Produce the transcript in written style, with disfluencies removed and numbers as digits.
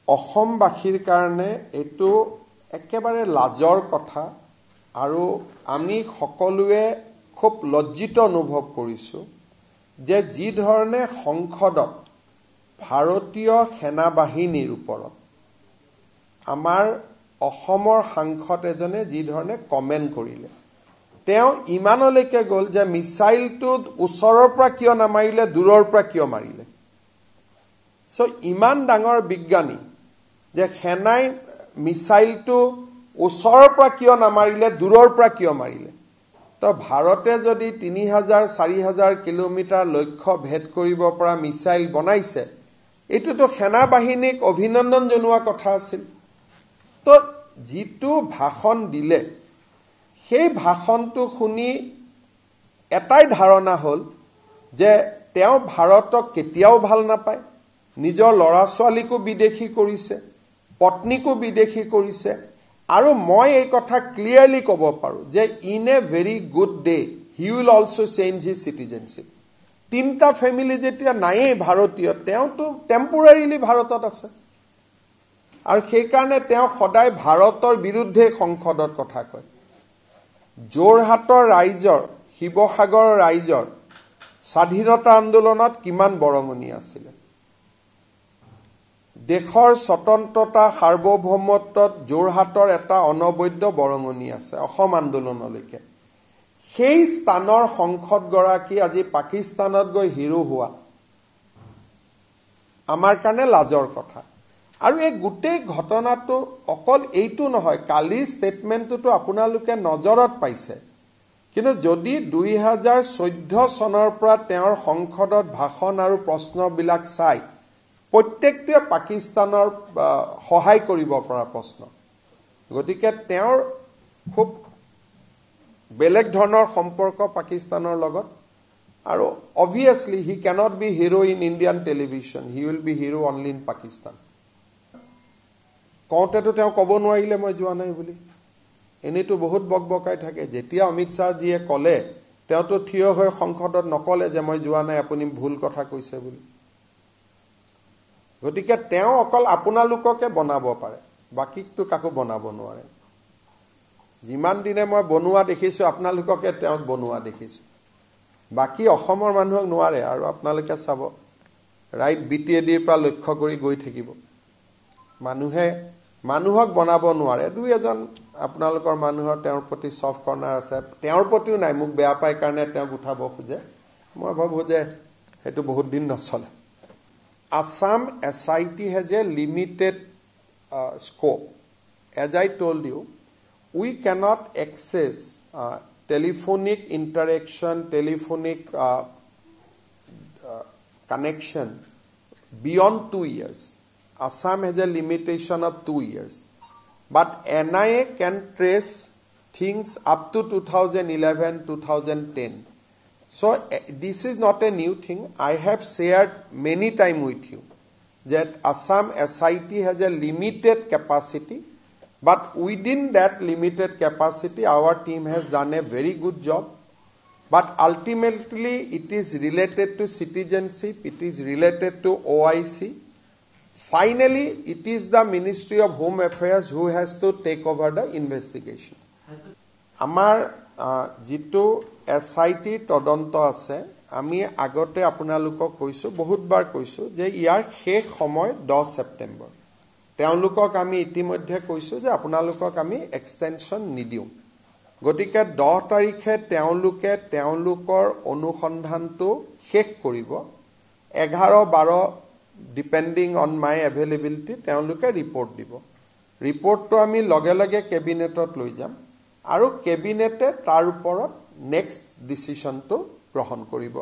অসমবাসীৰ কাৰণে এইটো একেবাৰে লাজৰ কথা আৰু আমি সকলোৱে খুব লজ্জিত অনুভৱ কৰিছোঁ যে যি ধৰণে সংসদত ভাৰতীয় সেনাবাহিনীৰ ওপৰত আমাৰ অসমৰ সাংসদ এজনে যি ধৰণে কমেণ্ট কৰিলে তেওঁ ইমানলৈকে গ'ল যে মিছাইলটো ওচৰৰ পৰা কিয় নামাৰিলে দূৰৰ পৰা কিয় মাৰিলে সো ইমান ডাঙৰ বিজ্ঞানী যে সেনাই মিছাইলটো ওচৰৰ পৰা কিয় নামাৰিলে দূৰৰ পৰা কিয় মাৰিলে তো ভাৰতে যদি 3000 4000 কিলোমিটাৰ লক্ষ্য ভেদ কৰিব পৰা মিছাইল বনাইছে এটোতো সেনাবাহিনীক অভিনন্দন জনোৱা কথা আছিল তো যিটো ভাষণ দিলে সেই ভাষণটো শুনি এটাই ধাৰণা হ'ল যে তেওঁ ভাৰতক কেতিয়াও ভাল নাপায় নিজৰ লৰা ছোৱালীকো বিদেশী কৰিছে পত্নীকো বিদেশী কৰিছে আৰু মই এই কথা ক্লিয়াৰলি ক'ব পাৰো যে in a very good day he will also change his citizenship তিনটা ফ্যামিলি যেতিয়া নাইয়ে ভাৰতীয় তেওঁটো টেম্পোৰাৰিলি ভাৰতত আছে আৰু সেই কাৰণে তেওঁ সদায় ভাৰতৰ বিৰুদ্ধে সংসদৰ কথা কয় যোৰহাটৰ ৰাইজৰ শিৱসাগৰৰ ৰাইজৰ স্বাধীনতা আন্দোলনত কিমান বৰঙণি আছিল দেশৰ স্বতন্ত্ৰতা সাৰ্বভৌমত্বত যোৰহাটৰ এটা অনবদ্য বৰঙণি আছে অসম আন্দোলনলৈকে সেই স্থানৰ সংসদ গৰাকী আজি পাকিস্তানত গৈ হিৰো হোৱা আমাৰ কাৰণে লাজৰ কথা আৰু এই গোটেই ঘটনাটো অকল এইটো নহয় কালিৰ ষ্টেটমেন্টটো আপোনালোকে নজৰত পাইছে কিন্তু যদি 2014 চনৰ পৰা তেওঁৰ সংসদত ভাষণ আৰু প্ৰশ্নবিলাক চাই প্ৰত্যেকটোৱে পাকিস্তানৰ সহায় কৰিব পৰা প্ৰশ্ন গতিকে তেওঁৰ খুব বেলেগ ধৰণৰ সম্পৰ্ক পাকিস্তানৰ লগত আৰু obviously he cannot be hero in Indian television he will be hero only in Pakistan কওঁতেতো তেওঁ ক'ব নোৱাৰিলে মই যোৱা নাই বুলি এনেটো বহুত বকবকাই থাকে যেতিয়া অমিত শাহ জিয়ে ক'লে তেওঁতো থিয় হৈ সংসদত নকলে যে মই যোৱা নাই আপুনি ভুল কথা কৈছে বুলি গতিকে তেওঁ অকল আপোনালোককে বনাব পাৰে বাকিটো কাকো বনাব নোৱাৰে যিমান দিনে মই বনোৱা দেখিছো আপোনালোককে তেওঁ বনোৱা দেখিছো বাকি অসমৰ মানুহক নোৱাৰে আৰু আপোনালোকে চাব ৰাইট বিটিএডিৰ পৰা লক্ষ্য কৰি গৈ থাকিব মানুহক বনাব নোৱাৰে দুই এজন আপোনালোকৰ মানুহৰ তেওঁৰ প্ৰতি সফট কৰ্নাৰ আছে তেওঁৰ প্ৰতিও নাই মোক বেয়া পায় কাৰণে তেওঁ উঠাব খোজে মই ভাবো যে হেতু বহুত দিন নচলে Assam SIT has a limited scope. As I told you, we cannot access telephonic interaction, telephonic connection beyond 2 years. Assam has a limitation of 2 years. But NIA can trace things up to 2011, 2010. So this is not a new thing. I have shared many times with you that Assam SIT has a limited capacity, but within that limited capacity, our team has done a very good job. But ultimately, it is related to citizenship, it is related to OIC. Finally, it is the Ministry of Home Affairs who has to take over the investigation. Amar jitu SIT তদন্ত আছে আমি আগতে আপোনালোকক কৈছো বহুতবাৰ কৈছো যে ইয়াৰ শেষ সময় 10 সেপ্টেম্বৰ তেওঁলোকক আমি ইতিমধ্যে কৈছো যে আপোনালোকক আমি এক্সটেনশন নিদিও গতিকে 10 তাৰিখে তেওঁলোকৰ অনুসন্ধানটো শেষ কৰিব 11-12 ডিপেন্ডিং অন মাই এভেইলেবিলিটি তেওঁলোকে ৰিপৰ্ট দিব ৰিপৰ্টটো আমি লগে লগে কেবিনেটত লৈ যাম আৰু কেবিনেটে তাৰ ওপৰত নেক্সট ডিসিশন তো গ্ৰহণ কৰিব